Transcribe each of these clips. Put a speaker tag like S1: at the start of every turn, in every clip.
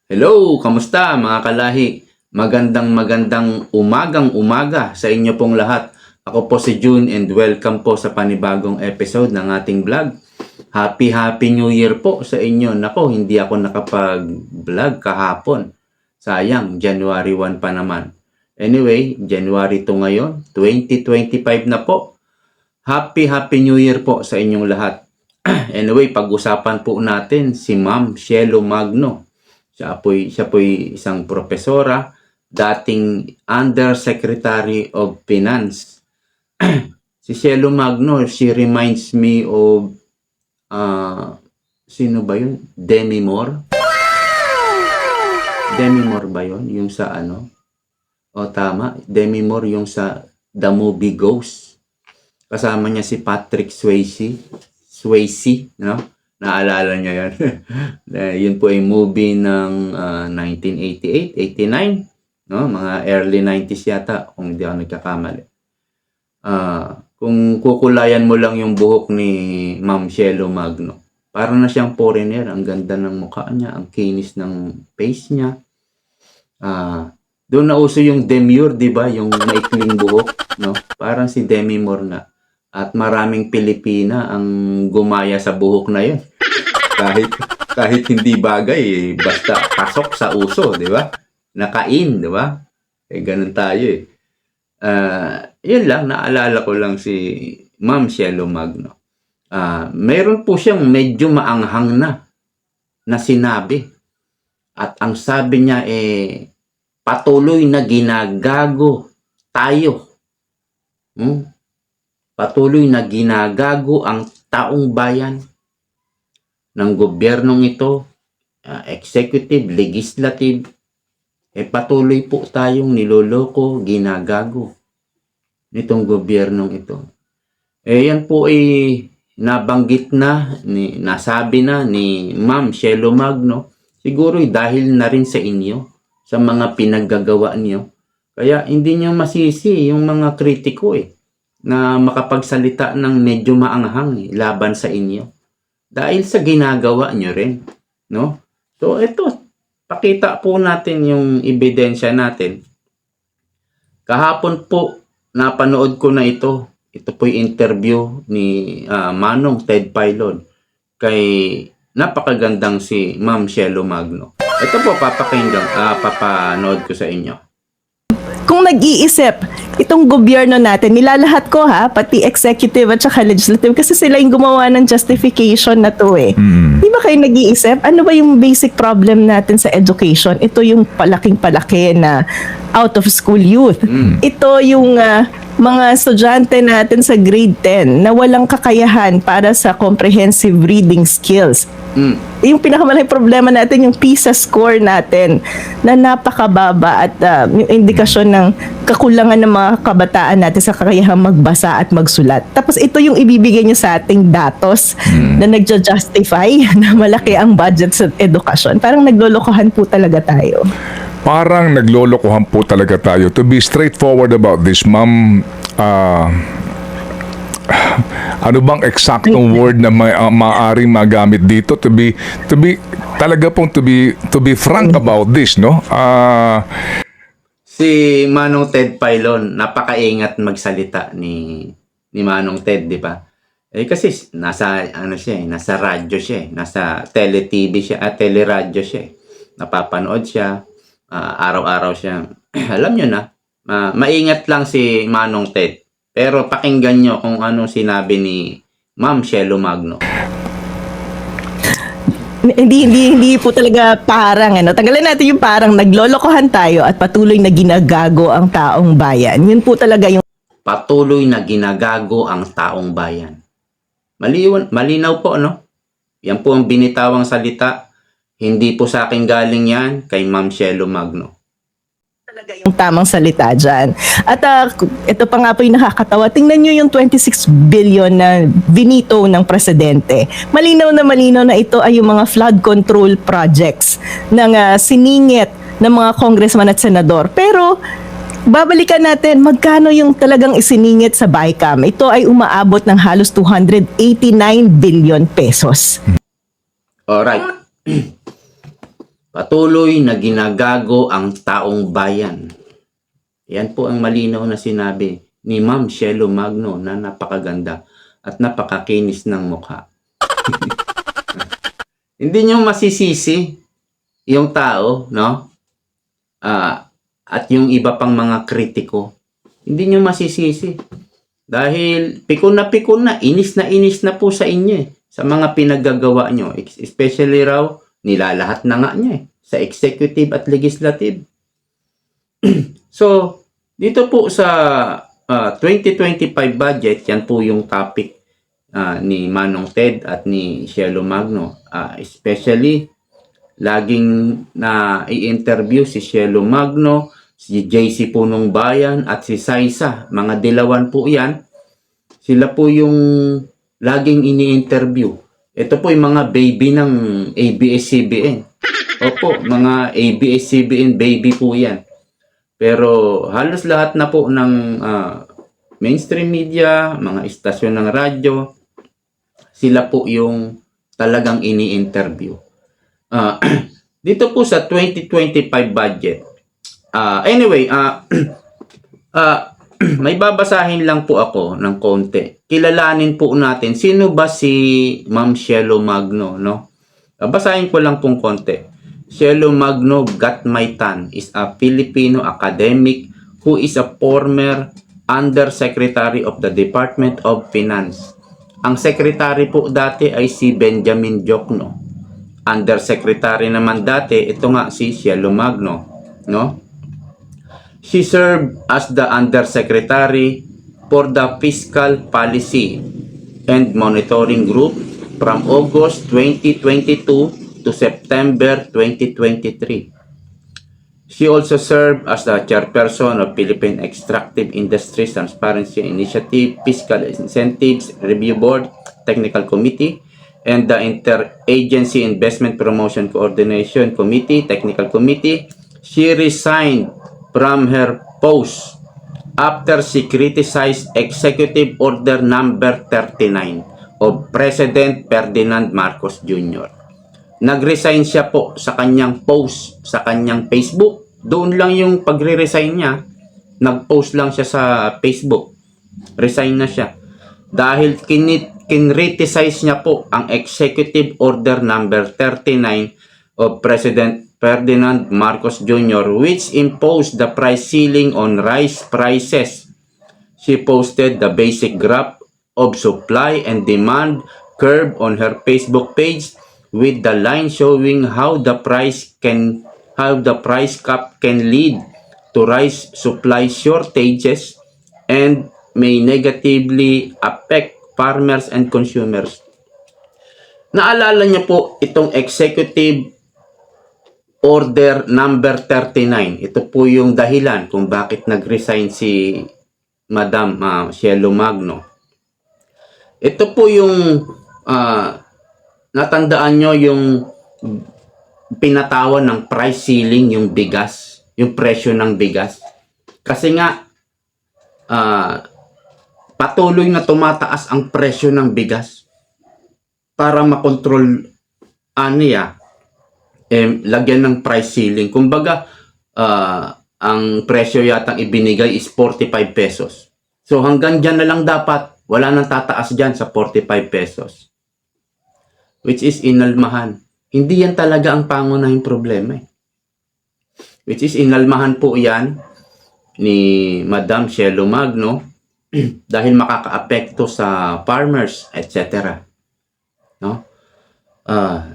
S1: Hello, kamusta mga kalahi? Magandang umaga sa inyo pong lahat. Ako po si June and welcome po sa panibagong episode ng ating vlog. Happy New Year po sa inyo. Nako, hindi ako nakapag-vlog kahapon. Sayang, January 1 pa naman. Anyway, January 2 ngayon, 2025 na po. Happy New Year po sa inyong lahat. Anyway, pag-usapan po natin si Ma'am Cielo Magno. Siya po'y isang profesora, dating Undersecretary of Finance. Si Cielo Magno, she reminds me of, sino ba yun? Demi Moore? Demi Moore ba yun? Yung sa ano? O tama, Demi Moore yung sa The Movie Ghost. Kasama niya si Patrick Swayze, no? Naalala niya yan. Yun po ay movie ng 1988, 89, no? Mga early 90s yata, kung hindi ako nagkakamali. Kung kukulayan mo lang yung buhok ni Ma'am Cielo Magno, parang na siyang foreigner. Ang ganda ng mukha niya, ang kinis ng face niya. Doon nauso yung demure, di ba? Yung maikling buhok, no? Parang si Demi Moore na. At maraming Pilipina ang gumaya sa buhok na yun. Kahit hindi bagay, basta pasok sa uso, di ba? Nakain, di ba? Ganun tayo eh. Yun lang, naalala ko lang si Ma'am Cielo Magno. Meron po siyang medyo maanghang na sinabi. At ang sabi niya patuloy na ginagago tayo. Patuloy na ginagago ang taong bayan ng gobyernong ito, executive, legislative. Patuloy po tayong niloloko, ginagago nitong gobyernong ito. Yan po ay nabanggit nasabi na ni Ma'am Cielo Magno. Siguro dahil na rin sa inyo, sa mga pinaggagawa niyo. Kaya hindi niyo masisi yung mga kritiko na makapagsalita ng medyo maanghang laban sa inyo. Dahil sa ginagawa nyo rin. No? So ito, pakita po natin yung ebidensya natin. Kahapon po, napanood ko na ito. Ito po'y interview ni Manong Ted Filon kay napakagandang si Ma'am Cielo Magno. Ito po, papanood ko sa inyo.
S2: Kung nag-iisip, itong gobyerno natin, nilalahat ko pati executive at saka legislative kasi sila yung gumawa ng justification na to Di ba kayo nag-iisip? Ano ba yung basic problem natin sa education? Ito yung palaking-palaki na out of school youth. Ito yung mga estudyante natin sa grade 10 na walang kakayahan para sa comprehensive reading skills. Yung pinakamalaking problema natin, yung PISA score natin na napakababa at yung indikasyon ng kakulangan ng mga kabataan natin sa kakayahang magbasa at magsulat. Tapos ito yung ibibigay nyo sa ating datos na nagja-justify na malaki ang budget sa edukasyon. Parang naglolokohan po talaga tayo.
S3: Parang naglolokohan po talaga tayo. To be straightforward about this, Ma'am, ano bang eksaktong word na maaaring magamit dito to be talaga pong to be frank about this, no?
S1: Si Manong Ted Filon, napakaingat magsalita ni Manong Ted, di ba? Kasi nasa nasa radyo siya, nasa tele-TV siya, teleradyo siya. Napapanood siya, araw-araw siya. Alam niyo na, maingat lang si Manong Ted. Pero pakinggan nyo kung anong sinabi ni Ma'am Cielo Magno.
S2: Hindi po talaga parang Tanggalin natin yung parang naglolokohan tayo at patuloy na ginagago ang taong bayan. Yun po talaga yung
S1: Patuloy na ginagago ang taong bayan. Malinaw po, no? Yan po ang binitawang salita. Hindi po sa akin galing yan, kay Ma'am Cielo Magno.
S2: talaga yung tamang salita dyan. At ito pa nga po yung nakakatawa. Tingnan nyo yung 26 billion na vinito ng presidente. Malinaw na ito ay yung mga flood control projects ng siningit ng mga congressman at senador. Pero babalikan natin, magkano yung talagang isiningit sa BICAM? Ito ay umaabot ng halos 289 billion pesos.
S1: Alright. Patuloy na ginagago ang taong bayan. Yan po ang malinaw na sinabi ni Ma'am Shelo Magno na napakaganda at napakakinis ng mukha. Hindi nyo masisisi yung tao, no? At yung iba pang mga kritiko. Hindi nyo masisisi. Dahil pikon na, inis na po sa inyo sa mga pinaggagawa nyo. Especially raw, nilalahat na nga niya sa executive at legislative. So, dito po sa 2025 budget, yan po yung topic ni Manong Ted at ni Shelo Magno. Especially, laging na i-interview si Shelo Magno, si JC Punong Bayan at si Saisa. Mga dilawan po yan. Sila po yung laging ini-interview. Ito po yung mga baby ng ABS-CBN. Opo, mga ABS-CBN baby po yan. Pero halos lahat na po ng mainstream media, mga istasyon ng radyo, sila po yung talagang ini-interview. Dito po sa 2025 budget, may babasahin lang po ako ng konti. Kilalanin po natin sino ba si Ma'am Shelo Magno, no? Babasahin ko lang pong konti. Shelo Magno Gatmaitan is a Filipino academic who is a former Undersecretary of the Department of Finance. Ang secretary po dati ay si Benjamin Jokno. Undersecretary naman dati, ito nga si Shelo Magno, no? She served as the Undersecretary for the Fiscal Policy and Monitoring Group from August 2022 to September 2023. She also served as the chairperson of Philippine Extractive Industries Transparency Initiative Fiscal Incentives Review Board Technical Committee and the Interagency Investment Promotion Coordination Committee Technical Committee. She resigned from her post after she criticized Executive Order Number 39 of President Ferdinand Marcos Jr. Nag-resign siya po sa kanyang post sa kanyang Facebook. Doon lang yung pagre-resign niya. Nag-post lang siya sa Facebook. Resign na siya. Dahil kinriticize niya po ang Executive Order Number 39 of President Ferdinand Marcos Jr. which imposed the price ceiling on rice prices. She posted the basic graph of supply and demand curve on her Facebook page with the line showing how the price cap can lead to rice supply shortages and may negatively affect farmers and consumers. Naalala niyo po itong Executive Order Number 39. Ito po yung dahilan kung bakit nag-resign si Madam Shelo Magno. Ito po yung natandaan nyo yung pinatawan ng price ceiling, yung bigas, yung presyo ng bigas. Kasi nga, patuloy na tumataas ang presyo ng bigas para makontrol lagyan ng price ceiling. Kumbaga, ang presyo yatang ibinigay is 45 pesos. So hanggang dyan na lang dapat, wala nang tataas dyan sa 45 pesos. Which is inalmahan. Hindi yan talaga ang pangunahing problema. Which is inalmahan po yan ni Madam Shelo Magno dahil makakaapekto sa farmers, etc. No?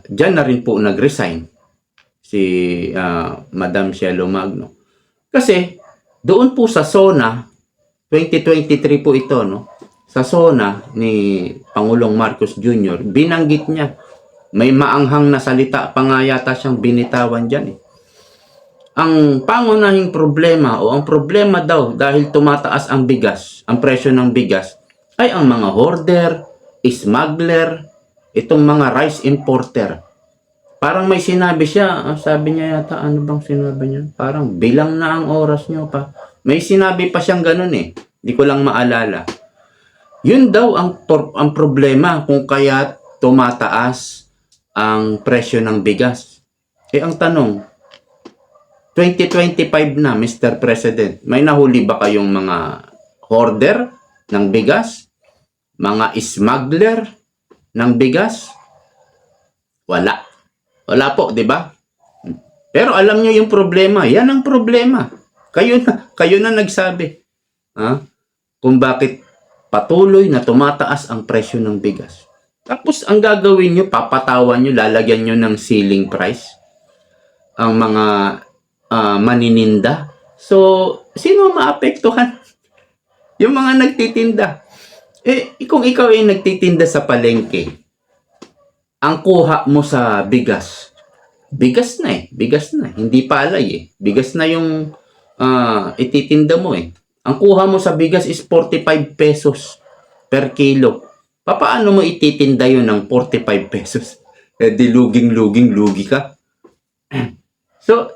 S1: Dyan na rin po nag-resign si Madam Shelo Magno. Kasi doon po sa SONA, 2023 po ito, no? Sa SONA ni Pangulong Marcos Jr., binanggit niya, may maanghang na salita pa nga yata siyang binitawan dyan. Ang pangunahing problema o ang problema daw dahil tumataas ang bigas, ang presyo ng bigas, ay ang mga hoarder, smuggler, itong mga rice importer. Parang may sinabi siya, sabi niya yata, ano bang sinabi niya? Parang bilang na ang oras niyo pa. May sinabi pa siyang ganun Hindi ko lang maalala. Yun daw ang problema kung kaya tumataas ang presyo ng bigas. Ang tanong, 2025 na, Mr. President, may nahuli ba kayong mga hoarder ng bigas? Mga smuggler ng bigas? Wala. Wala po, di ba? Pero alam nyo yung problema. Yan ang problema. Kayo na nagsabi. Ha? Kung bakit patuloy na tumataas ang presyo ng bigas. Tapos ang gagawin nyo, papatawan nyo, lalagyan nyo ng ceiling price ang mga manininda. So, sino maapektuhan? Yung mga nagtitinda. Kung ikaw ay nagtitinda sa palengke, ang kuha mo sa bigas na bigas na. Hindi palay bigas na yung ititinda mo Ang kuha mo sa bigas is 45 pesos per kilo. Paano mo ititinda yun ng 45 pesos? Di luging-luging, lugi ka. So,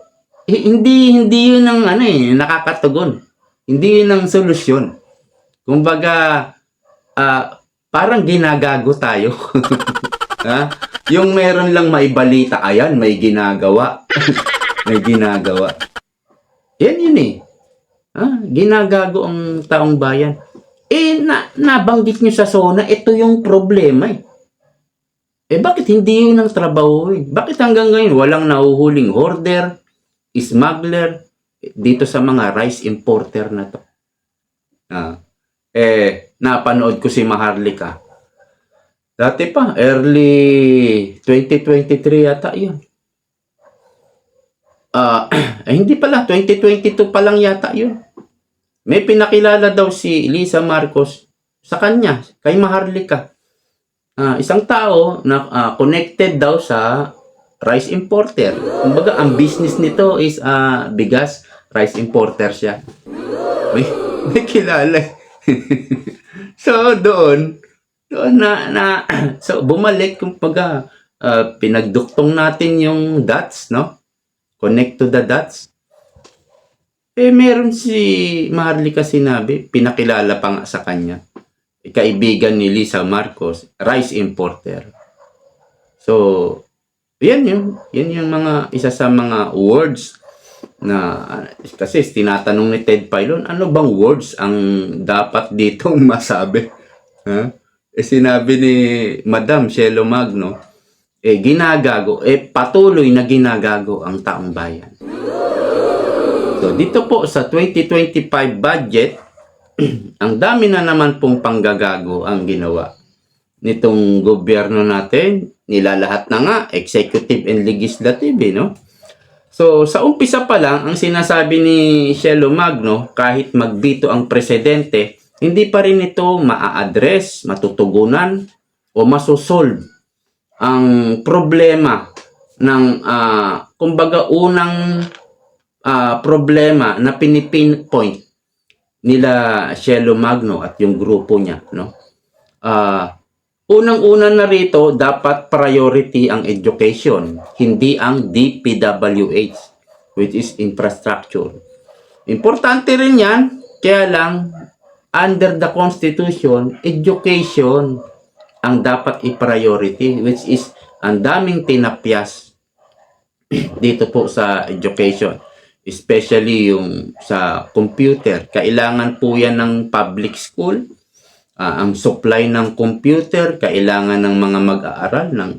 S1: hindi yun ang nakakatugon. Hindi yun ang solusyon. Kumbaga, parang ginagago tayo. Ha? Yung meron lang maibalita, ayan, may ginagawa. May ginagawa. Yan yun ginagago ang taong bayan. Nabanggit nyo sa SONA, ito yung problema bakit hindi yun ang trabaho Bakit hanggang ngayon walang nahuhuling hoarder, smuggler, dito sa mga rice importer na to? Napanood ko si Maharlika. Dati pa, early 2023 yata yun. Hindi pala, 2022 pa lang yata yun. May pinakilala daw si Lisa Marcos sa kanya, kay Maharlika. Isang tao na connected daw sa rice importer. Kumbaga, ang business nito is bigas, rice importer siya. May kilala. So, doon so bumalik, kumbaga, pinagduktong natin yung dots, no? Connect to the dots. Meron si Maharlika sinabi, pinakilala pa nga sa kanya. Kaibigan ni Lisa Marcos, rice importer. So, yan yung mga isa sa mga words na kasi tinatanong ni Ted Filon, ano bang words ang dapat ditong masabi? Sinabi ni Madam Shelo Magno, ginagago, patuloy na ginagago ang taong bayan. So, dito po sa 2025 budget, ang dami na naman pong panggagago ang ginawa nitong gobyerno natin. Nilalahat na nga, executive and legislative, no? So, sa umpisa pa lang, ang sinasabi ni Shelo Magno, kahit magbito ang presidente, hindi pa rin ito maa-address, matutugunan, o masosolve ang problema ng, kumbaga, unang problema na pinipinpoint nila Shelo Magno at yung grupo niya, no? Unang-una na rito, dapat priority ang education, hindi ang DPWH, which is infrastructure. Importante rin yan, kaya lang, under the Constitution, education ang dapat i-priority, which is ang daming tinapyas dito po sa education. Especially yung sa computer. Kailangan po yan ng public school. Ang supply ng computer, kailangan ng mga mag-aaral, ng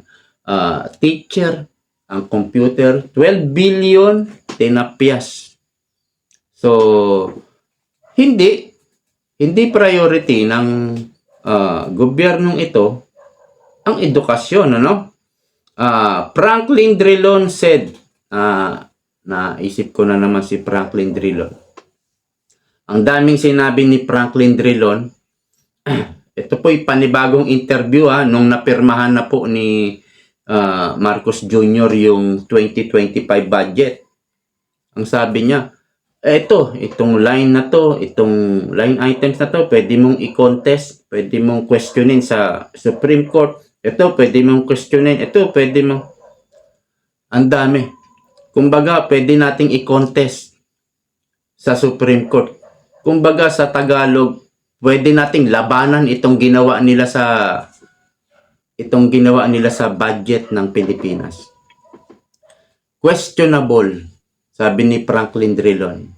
S1: teacher. Ang computer, 12 billion tinapyas. So, hindi priority ng gobyernong ito ang edukasyon, ano? Franklin Drilon said, naisip ko na naman si Franklin Drilon. Ang daming sinabi ni Franklin Drilon. Ito po'y panibagong interview nung napirmahan na po ni Marcos Jr. yung 2025 budget. Ang sabi niya, itong line na to, itong line items na to, pwede mong i-contest, pwede mong questionin sa Supreme Court. Ito, pwede mong questionin. Ito, pwede mong... Ang dami. Kumbaga, pwede nating i-contest sa Supreme Court. Kumbaga, sa Tagalog, pwede nating labanan itong ginawa nila sa budget ng Pilipinas. questionable, sabi ni Franklin Drilon.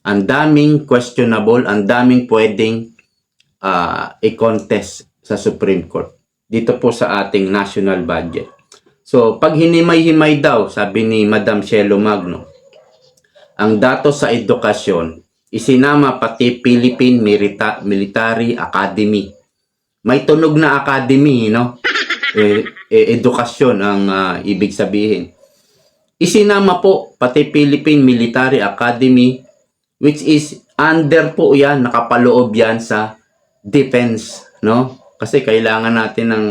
S1: Ang daming questionable, ang daming pwedeng i-contest sa Supreme Court dito po sa ating national budget. So, pag hinimay-himay daw, sabi ni Madam Cielo Magno, ang datos sa edukasyon, isinama pati Philippine Military Academy. May tunog na academy, no? Edukasyon ang ibig sabihin. Isinama po pati Philippine Military Academy, which is under po yan, nakapaloob yan sa defense, no? Kasi kailangan natin ng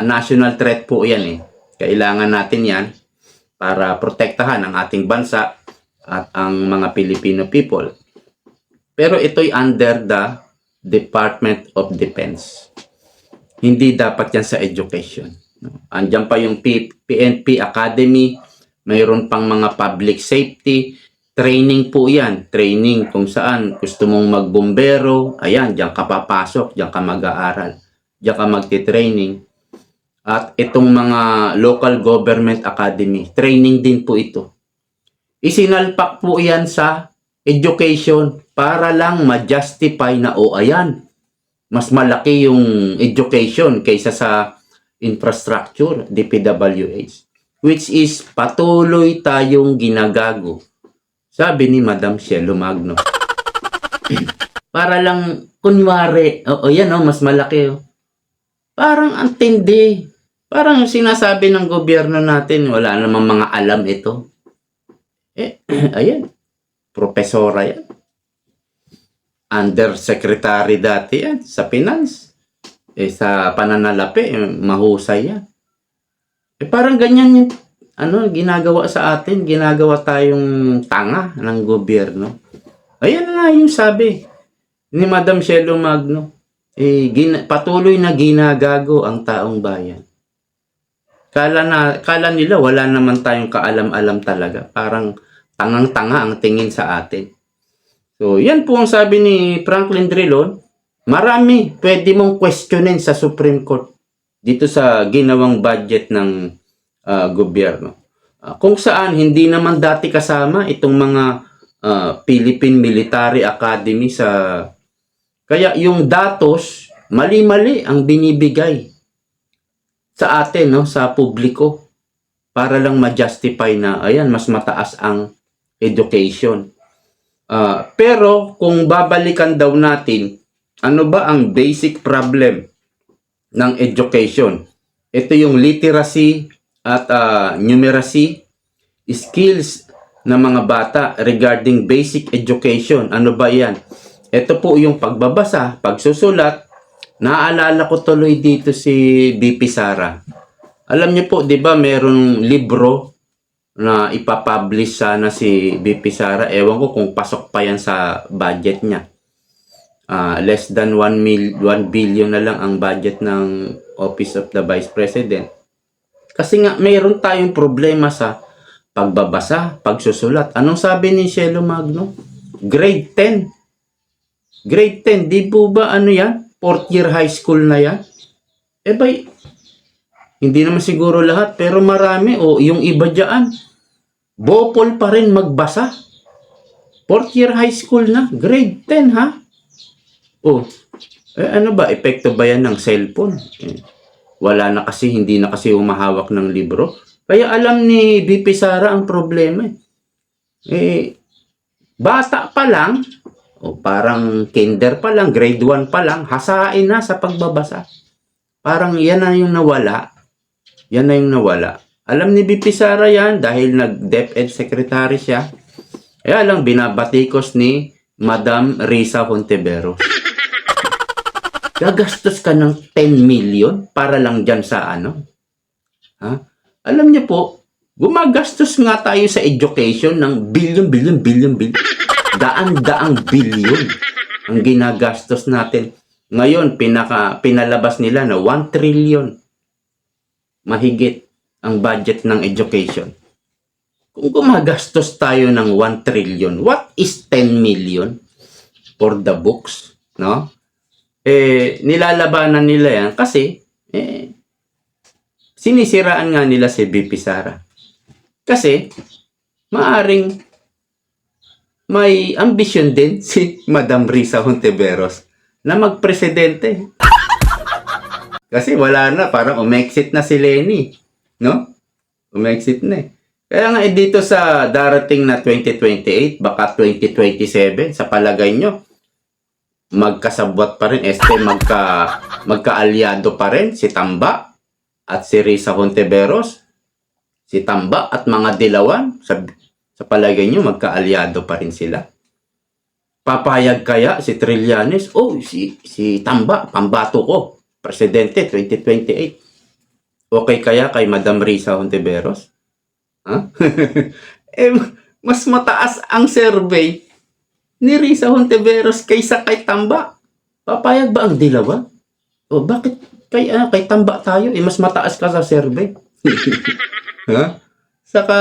S1: national threat po yan eh. Kailangan natin yan para protektahan ang ating bansa at ang mga Filipino people. Pero ito'y under the Department of Defense. Hindi dapat yan sa education. No? Andiyan pa yung PNP Academy, mayroon pang mga public safety, training po yan. Training kung saan gusto mong magbombero, ayan, diyan ka papasok, diyan ka mag-aaral, diyan ka magti-training. At itong mga local government academy, training din po ito. Isinalpak po yan sa education para lang ma-justify na ayan, mas malaki yung education kaysa sa infrastructure, DPWH. Which is patuloy tayong ginagago. Sabi ni Madam Cielo Magno. Para lang, kunwari, yan mas malaki. Parang ang tindi. Parang sinasabi ng gobyerno natin, wala namang mga alam ito. Ayan, profesora yan. Undersecretary dati yan, sa finance. Sa pananalapi, mahusay yan. Parang ganyan yung ginagawa sa atin, ginagawa tayong tanga ng gobyerno. Ayan nga yung sabi ni Madam Cielo Magno. Patuloy na ginagago ang taong bayan. Kala nila wala naman tayong kaalam-alam talaga. Parang tangang-tanga ang tingin sa atin. So, yan po ang sabi ni Franklin Drilon. Marami pwede mong questionin sa Supreme Court dito sa ginawang budget ng gobyerno. Kung saan hindi naman dati kasama itong mga Philippine Military Academy sa... Kaya yung datos, mali-mali ang binibigay sa atin, no, sa publiko para lang ma-justify na ayan, mas mataas ang education. Pero kung babalikan daw natin, ano ba ang basic problem ng education? Ito yung literacy at numeracy skills ng mga bata regarding basic education. Ano ba yan? Ito po yung pagbabasa, pagsusulat. Naaalala ko tuloy dito si BP Sara. Alam niyo po, di ba, merong libro na ipapublish sana si BP Sara. Ewan ko kung pasok pa yan sa budget niya. Less than 1 billion na lang ang budget ng Office of the Vice President. Kasi nga, mayroon tayong problema sa pagbabasa, pagsusulat. Anong sabi ni Cielo Magno? Grade 10. Grade 10, di po ba ano yan? 4th year high school na yan? Hindi naman siguro lahat, pero marami. Yung iba dyan, bopol pa rin magbasa. 4th year high school na, grade 10 ha? Ano ba? Epekto ba yan ng cellphone? Wala na kasi, hindi na kasi humahawak ng libro. Kaya alam ni BP Sara ang problema. Bata pa lang, parang kinder pa lang, grade 1 pa lang, hasain na sa pagbabasa. Parang yan na yung nawala. Yan na yung nawala. Alam ni BP Sara yan dahil nag-DepEd secretary siya. Kaya lang binabatikos ni Madam Risa Hontiveros. Gagastos ka ng 10 million para lang dyan sa ano? Ha? Alam niyo po, gumagastos nga tayo sa education ng billion. Daan-daang billion ang ginagastos natin. Ngayon, pinalabas nila na 1 trillion. Mahigit ang budget ng education. Kung gumagastos tayo ng 1 trillion, what is 10 million for the books? No? Nilalabanan nila yan kasi sinisiraan nga nila si VP Sara. Kasi, maaring may ambisyon din si Madam Risa Hontiveros na magpresidente. Kasi wala na, parang umexit na si Lenny. No? Umexit na eh. Kaya nga dito sa darating na 2028, baka 2027, sa palagay nyo, magkasabwat pa rin, magkaalyado pa rin si Tamba at si Risa Hontiveros. Si Tamba at mga Dilawan, sa palagay nyo, magkaalyado pa rin sila. Papayag kaya si Trillanes, si Tamba, pambato ko, presidente 2028. Okay kaya kay Madam Risa Hontiveros? Ha? Mas mataas ang survey ni Risa Hontiveros kaysa kay Tamba. Papayag ba ang Dilawan? O bakit kay Tamba tayo? Mas mataas ka sa survey. Ha? Saka,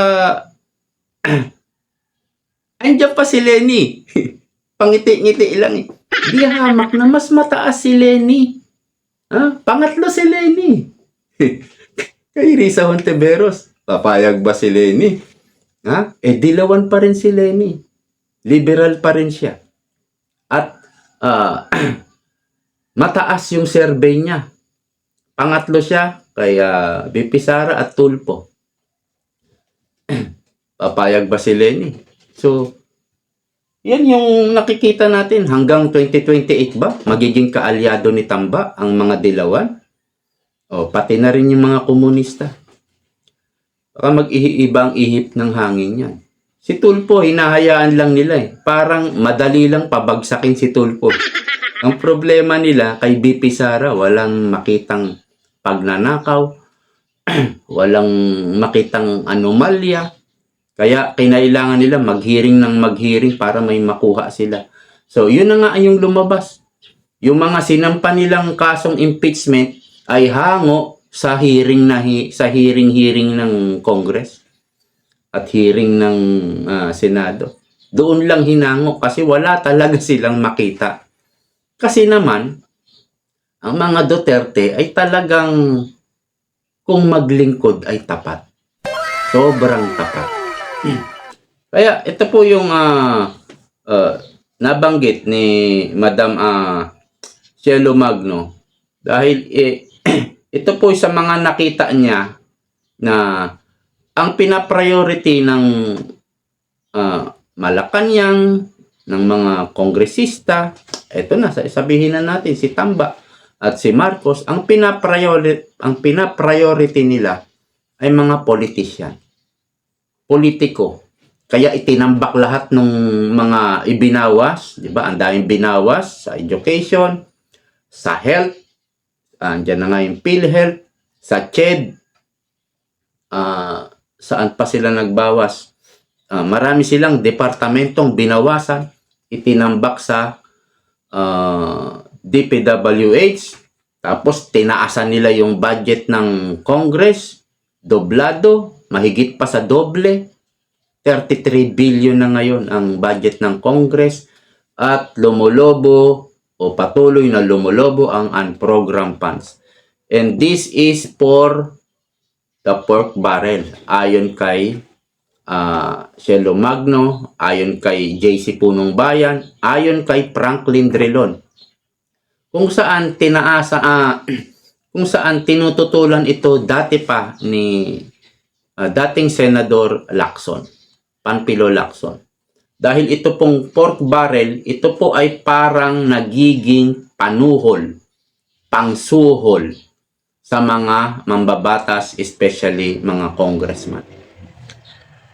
S1: andiyan pa si Lenny. Pangiti-ngiti lang eh. Di hamak na mas mataas si Lenny. Ha? Pangatlo si Lenny. Kay Risa Hontiveros. Papayag ba si Lenny? Ha? Dilawan pa rin si Lenny. Liberal pa rin siya. At mataas yung survey niya. Pangatlo siya kay VP Sara at Tulfo. Papayag ba si Lenny? So, yan yung nakikita natin. Hanggang 2028 ba? Magiging kaalyado ni Tamba ang mga Dilawan? O, pati na rin yung mga komunista. Baka mag-iibang ihip ng hangin yan. Si Tulfo, hinahayaan lang nila eh. Parang madali lang pabagsakin si Tulfo. Ang problema nila kay VP Sara, walang makitang pagnanakaw, walang makitang anomalya. Kaya kinailangan nila maghiring ng maghiring para may makuha sila. So, yun na nga yung lumabas. Yung mga sinampa nilang kasong impeachment ay hango sa hearing ng Congress at hearing ng Senado. Doon lang hinango kasi wala talaga silang makita. Kasi naman, ang mga Duterte ay talagang kung maglingkod ay tapat. Sobrang tapat. Kaya ito po yung nabanggit ni Madam Cielo Magno. Dahil ito po sa mga nakita niya na ang pinapriority ng Malacanang, ng mga kongresista, ito na, sabihin na natin si Tamba at si Marcos, ang pinapriority nila ay mga politician, politiko. Kaya itinambak lahat ng mga ibinawas, di ba? Ang daming binawas sa education, sa health, andyan na nga yung PhilHealth, sa CHED, saan pa sila nagbawas? Marami silang departamentong binawasan, itinambak sa DPWH, tapos tinaasan nila yung budget ng Congress, doblado, mahigit pa sa doble, 33 billion na ngayon ang budget ng Congress, at lumulobo o patuloy na lumulobo ang unprogrammed funds. And this is for the pork barrel. Ayon kay Cielo Magno, ayon kay JC Punong Bayan, ayon kay Franklin Drilon. Kung saan kung saan tinututulan ito dati pa ni dating Senador Lacson, Panfilo Lacson. Dahil ito pong pork barrel, ito po ay parang nagiging panuhol, pangsuhol sa mga mambabatas, especially mga congressman.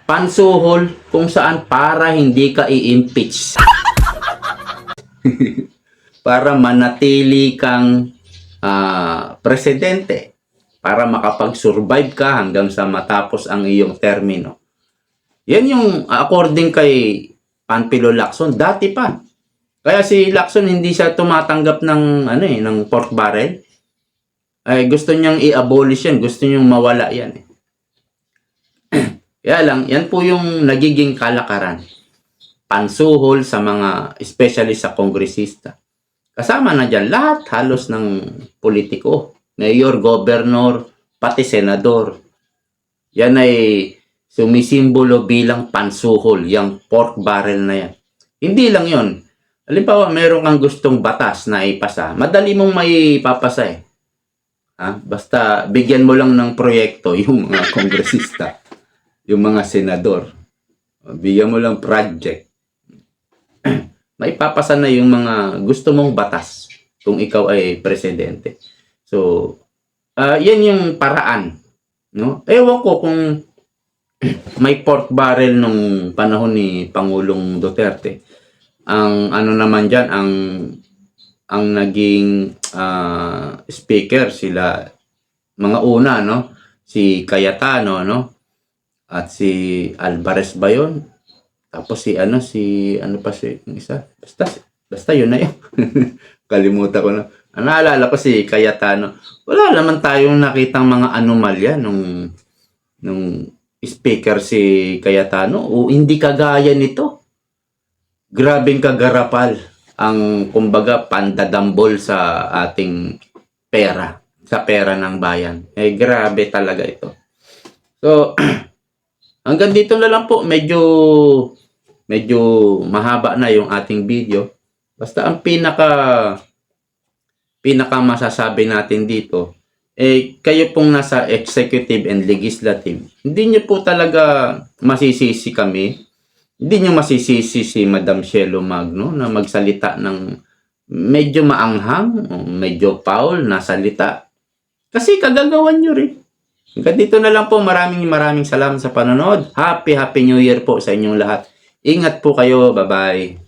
S1: Pansuhol kung saan para hindi ka i-impeach. Para manatili kang presidente. Para makapag-survive ka hanggang sa matapos ang iyong termino. Yan yung according kay Panfilo Lacson, dati pa. Kaya si Lacson hindi siya tumatanggap ng ng pork barrel. Ay gusto niyang i-abolish yan, gusto niyang mawala yan. Kaya lang, yan po yung nagiging kalakaran. Pansuhol sa mga, especially sa kongresista. Kasama na dyan lahat halos ng politiko. Mayor, governor, pati senador. Yan ay sumisimbolo bilang pansuhol, yung pork barrel na yan. Hindi lang yon. Halimbawa, meron kang gustong batas na ipasa, madali mong may papasa eh. Basta bigyan mo lang ng proyekto yung mga kongresista, yung mga senador. Bigyan mo lang project. May papasa na yung mga gusto mong batas kung ikaw ay presidente. So, yan yung paraan. No? Ewan ko kung may pork barrel nung panahon ni Pangulong Duterte. Ang ano naman dyan, ang naging speaker sila, mga una, no? Si Cayetano, no? At si Alvarez ba yun? Tapos si yung isa? Basta yun na yun. Kalimutan ko na. Naalala ko si Cayetano. Wala naman tayong nakitang mga anomalya nung speaker si Cayetano. O hindi kagaya nito. Grabing kagarapal ang kumbaga pandadambol sa ating pera, sa pera ng bayan. Grabe talaga ito. So, hanggang dito na lang po. Medyo mahaba na yung ating video. Basta ang pinaka masasabi natin dito, kayo pong nasa executive and legislative, hindi nyo po talaga masisisi kami. Hindi nyo masisisi si Madam Shelo Magno na magsalita ng medyo maanghang, medyo foul na salita. Kasi kagagawan nyo rin. Hanggang dito na lang po. Maraming salamat sa panonood. Happy New Year po sa inyong lahat. Ingat po kayo. Bye-bye.